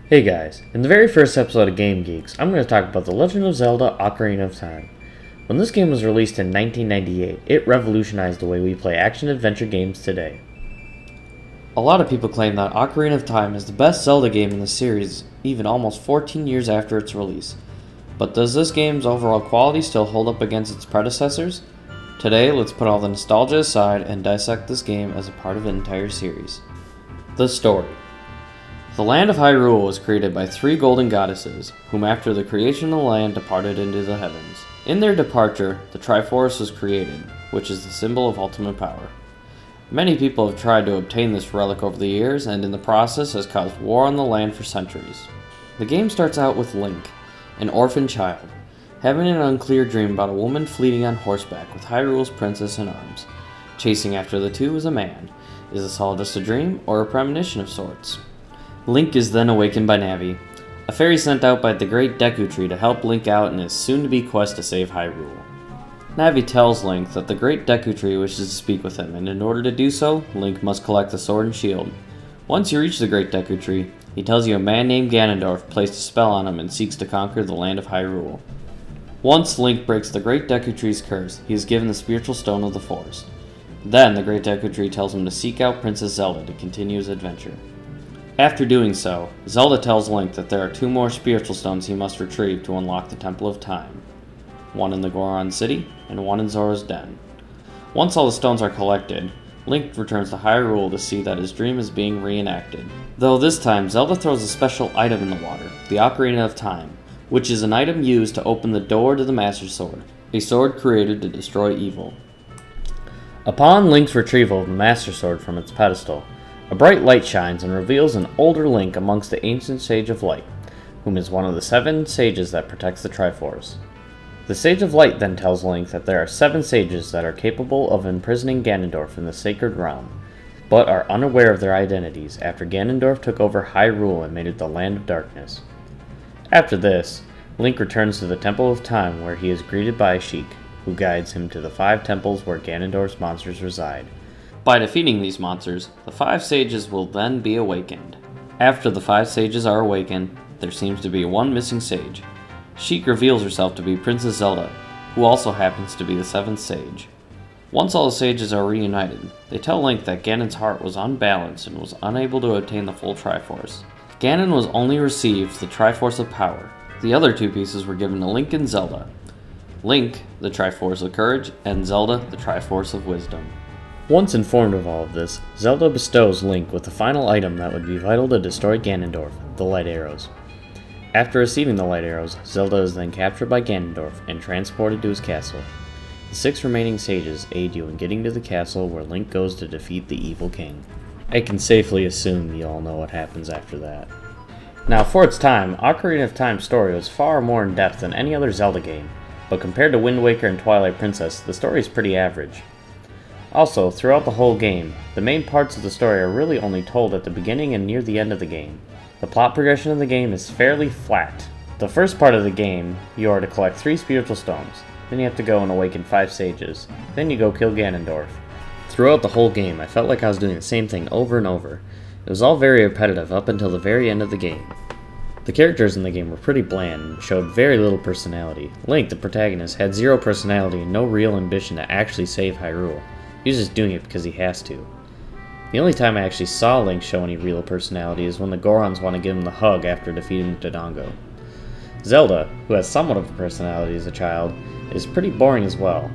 Hey guys, in the very first episode of Game Geeks, I'm going to talk about The Legend of Zelda Ocarina of Time. When this game was released in 1998, it revolutionized the way we play action-adventure games today. A lot of people claim that Ocarina of Time is the best Zelda game in the series, even almost 14 years after its release. But does this game's overall quality still hold up against its predecessors? Today, let's put all the nostalgia aside and dissect this game as a part of an entire series. The story. The land of Hyrule was created by three golden goddesses, whom after the creation of the land departed into the heavens. In their departure, the Triforce was created, which is the symbol of ultimate power. Many people have tried to obtain this relic over the years, and in the process has caused war on the land for centuries. The game starts out with Link, an orphan child, having an unclear dream about a woman fleeing on horseback with Hyrule's princess in arms. Chasing after the two is a man. Is this all just a dream, or a premonition of sorts? Link is then awakened by Navi, a fairy sent out by the Great Deku Tree to help Link out in his soon-to-be quest to save Hyrule. Navi tells Link that the Great Deku Tree wishes to speak with him, and in order to do so, Link must collect the sword and shield. Once you reach the Great Deku Tree, he tells you a man named Ganondorf placed a spell on him and seeks to conquer the land of Hyrule. Once Link breaks the Great Deku Tree's curse, he is given the spiritual stone of the forest. Then the Great Deku Tree tells him to seek out Princess Zelda to continue his adventure. After doing so, Zelda tells Link that there are two more spiritual stones he must retrieve to unlock the Temple of Time. One in the Goron City, and one in Zora's Den. Once all the stones are collected, Link returns to Hyrule to see that his dream is being reenacted. Though this time, Zelda throws a special item in the water, the Ocarina of Time, which is an item used to open the door to the Master Sword, a sword created to destroy evil. Upon Link's retrieval of the Master Sword from its pedestal, a bright light shines and reveals an older Link amongst the ancient Sage of Light, whom is one of the 7 sages that protects the Triforce. The Sage of Light then tells Link that there are 7 sages that are capable of imprisoning Ganondorf in the Sacred Realm, but are unaware of their identities after Ganondorf took over Hyrule and made it the Land of Darkness. After this, Link returns to the Temple of Time where he is greeted by a Sheik, who guides him to the 5 temples where Ganondorf's monsters reside. By defeating these monsters, the 5 sages will then be awakened. After the 5 sages are awakened, there seems to be one missing sage. Sheik reveals herself to be Princess Zelda, who also happens to be the 7th sage. Once all the sages are reunited, they tell Link that Ganon's heart was unbalanced and was unable to obtain the full Triforce. Ganon was only received the Triforce of Power. The other 2 pieces were given to Link and Zelda. Link, the Triforce of Courage, and Zelda, the Triforce of Wisdom. Once informed of all of this, Zelda bestows Link with the final item that would be vital to destroy Ganondorf, the Light Arrows. After receiving the Light Arrows, Zelda is then captured by Ganondorf and transported to his castle. The 6 remaining sages aid you in getting to the castle where Link goes to defeat the evil king. I can safely assume you all know what happens after that. Now for its time, Ocarina of Time's story was far more in depth than any other Zelda game, but compared to Wind Waker and Twilight Princess, the story is pretty average. Also, throughout the whole game, the main parts of the story are really only told at the beginning and near the end of the game. The plot progression of the game is fairly flat. The first part of the game, you are to collect 3 spiritual stones, then you have to go and awaken 5 sages, then you go kill Ganondorf. Throughout the whole game, I felt like I was doing the same thing over and over. It was all very repetitive up until the very end of the game. The characters in the game were pretty bland and showed very little personality. Link, the protagonist, had 0 personality and no real ambition to actually save Hyrule. He was just doing it because he has to. The only time I actually saw Link show any real personality is when the Gorons want to give him the hug after defeating Dodongo. Zelda, who has somewhat of a personality as a child, is pretty boring as well.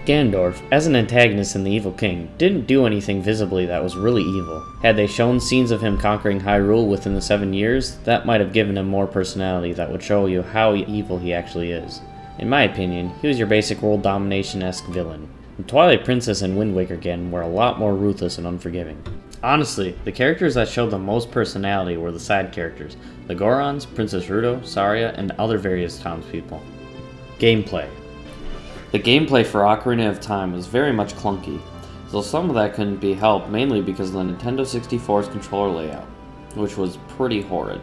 Ganondorf, as an antagonist in The Evil King, didn't do anything visibly that was really evil. Had they shown scenes of him conquering Hyrule within the 7 years, that might have given him more personality that would show you how evil he actually is. In my opinion, he was your basic world domination-esque villain. Twilight Princess and Wind Waker again were a lot more ruthless and unforgiving. Honestly, the characters that showed the most personality were the side characters, the Gorons, Princess Ruto, Saria, and other various townspeople. Gameplay. The gameplay for Ocarina of Time was very much clunky, though some of that couldn't be helped mainly because of the Nintendo 64's controller layout, which was pretty horrid.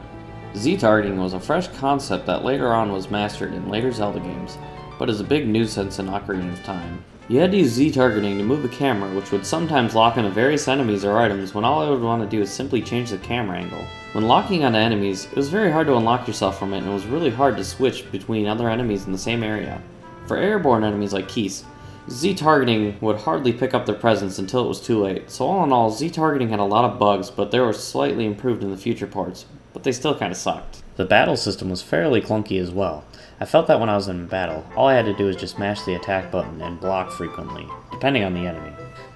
Z-targeting was a fresh concept that later on was mastered in later Zelda games, but is a big nuisance in Ocarina of Time. You had to use Z targeting to move the camera, which would sometimes lock onto various enemies or items when all I would want to do is simply change the camera angle. When locking onto enemies, it was very hard to unlock yourself from it, and it was really hard to switch between other enemies in the same area. For airborne enemies like Geeks, Z targeting would hardly pick up their presence until it was too late, so all in all, Z targeting had a lot of bugs, but they were slightly improved in the future parts, but they still kinda sucked. The battle system was fairly clunky as well. I felt that when I was in battle, all I had to do was just mash the attack button and block frequently, depending on the enemy.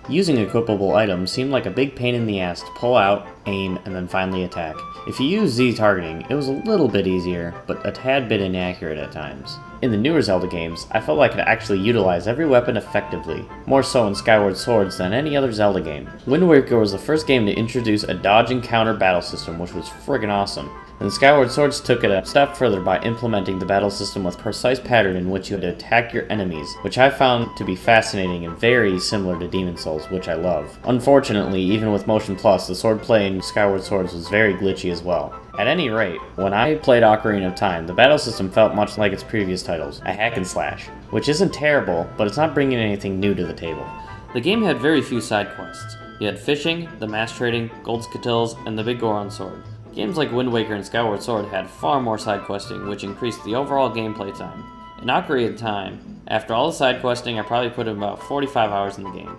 Using equipable items seemed like a big pain in the ass to pull out, aim, and then finally attack. If you used Z targeting, it was a little bit easier, but a tad bit inaccurate at times. In the newer Zelda games, I felt I could actually utilize every weapon effectively, more so in Skyward Swords than any other Zelda game. Wind Waker was the first game to introduce a dodge and counter battle system, which was friggin' awesome. And Skyward Swords took it a step further by implementing the battle system with precise pattern in which you had to attack your enemies, which I found to be fascinating and very similar to Demon Souls, which I love. Unfortunately, even with Motion Plus, the swordplay in Skyward Swords was very glitchy as well. At any rate, when I played Ocarina of Time, the battle system felt much like its previous titles, a hack and slash, which isn't terrible, but it's not bringing anything new to the table. The game had very few side quests. You had fishing, the mass trading, gold sketills, and the big Goron sword. Games like Wind Waker and Skyward Sword had far more side questing, which increased the overall gameplay time. In Ocarina of Time, after all the side questing, I probably put in about 45 hours in the game,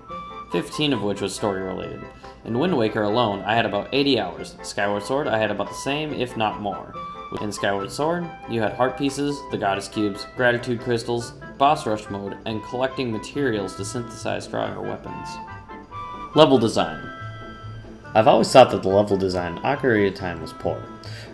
15 of which was story related. In Wind Waker alone, I had about 80 hours. Skyward Sword, I had about the same, if not more. In Skyward Sword, you had heart pieces, the goddess cubes, gratitude crystals, boss rush mode, and collecting materials to synthesize stronger weapons. Level design. I've always thought that the level design in Ocarina of Time was poor.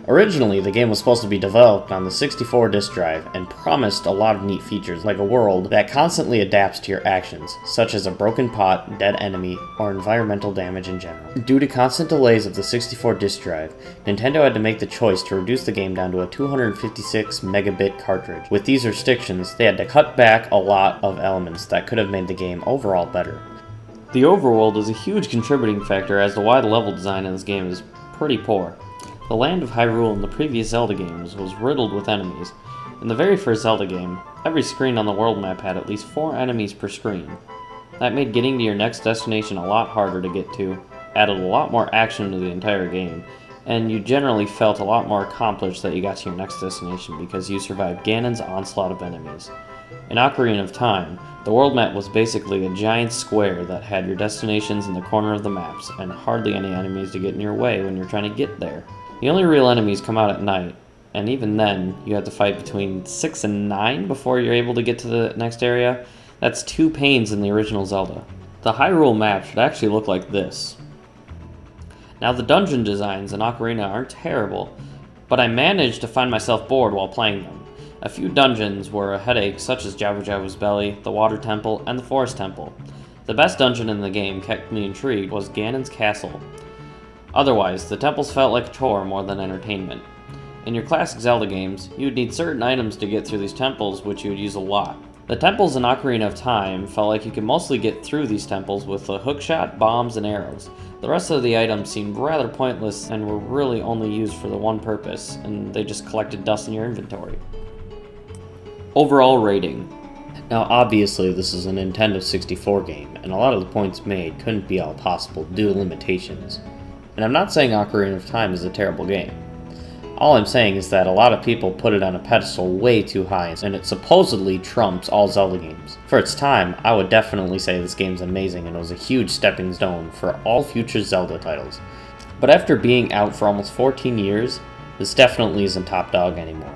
Originally, the game was supposed to be developed on the 64 disk drive and promised a lot of neat features like a world that constantly adapts to your actions, such as a broken pot, dead enemy, or environmental damage in general. Due to constant delays of the 64 disk drive, Nintendo had to make the choice to reduce the game down to a 256 megabit cartridge. With these restrictions, they had to cut back a lot of elements that could have made the game overall better. The overworld is a huge contributing factor as to why the level design in this game is pretty poor. The land of Hyrule in the previous Zelda games was riddled with enemies. In the very first Zelda game, every screen on the world map had at least 4 enemies per screen. That made getting to your next destination a lot harder to get to, added a lot more action to the entire game, and you generally felt a lot more accomplished that you got to your next destination because you survived Ganon's onslaught of enemies. In Ocarina of Time, the world map was basically a giant square that had your destinations in the corner of the maps, and hardly any enemies to get in your way when you're trying to get there. The only real enemies come out at night, and even then, you have to fight between 6 and 9 before you're able to get to the next area. That's 2 pains in the original Zelda. The Hyrule map should actually look like this. Now the dungeon designs in Ocarina aren't terrible, but I managed to find myself bored while playing them. A few dungeons were a headache, such as Jabu Jabu's Belly, the Water Temple, and the Forest Temple. The best dungeon in the game kept me intrigued was Ganon's Castle. Otherwise, the temples felt like a chore more than entertainment. In your classic Zelda games, you would need certain items to get through these temples, which you would use a lot. The temples in Ocarina of Time felt like you could mostly get through these temples with a hookshot, bombs, and arrows. The rest of the items seemed rather pointless and were really only used for the one purpose, and they just collected dust in your inventory. Overall rating. Now obviously this is a Nintendo 64 game, and a lot of the points made couldn't be all possible due to limitations. And I'm not saying Ocarina of Time is a terrible game. All I'm saying is that a lot of people put it on a pedestal way too high, and it supposedly trumps all Zelda games. For its time, I would definitely say this game's amazing and was a huge stepping stone for all future Zelda titles. But after being out for almost 14 years, this definitely isn't top dog anymore.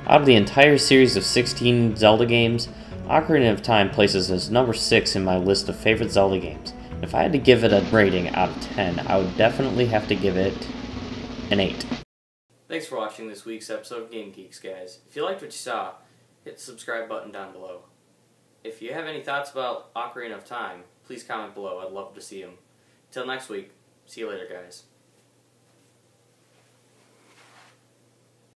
Out of the entire series of 16 Zelda games, Ocarina of Time places as number 6 in my list of favorite Zelda games. If I had to give it a rating out of 10, I would definitely have to give it an 8. Thanks for watching this week's episode of Game Geeks, guys. If you liked what you saw, hit the subscribe button down below. If you have any thoughts about Ocarina of Time, please comment below. I'd love to see them. Until next week, see you later, guys.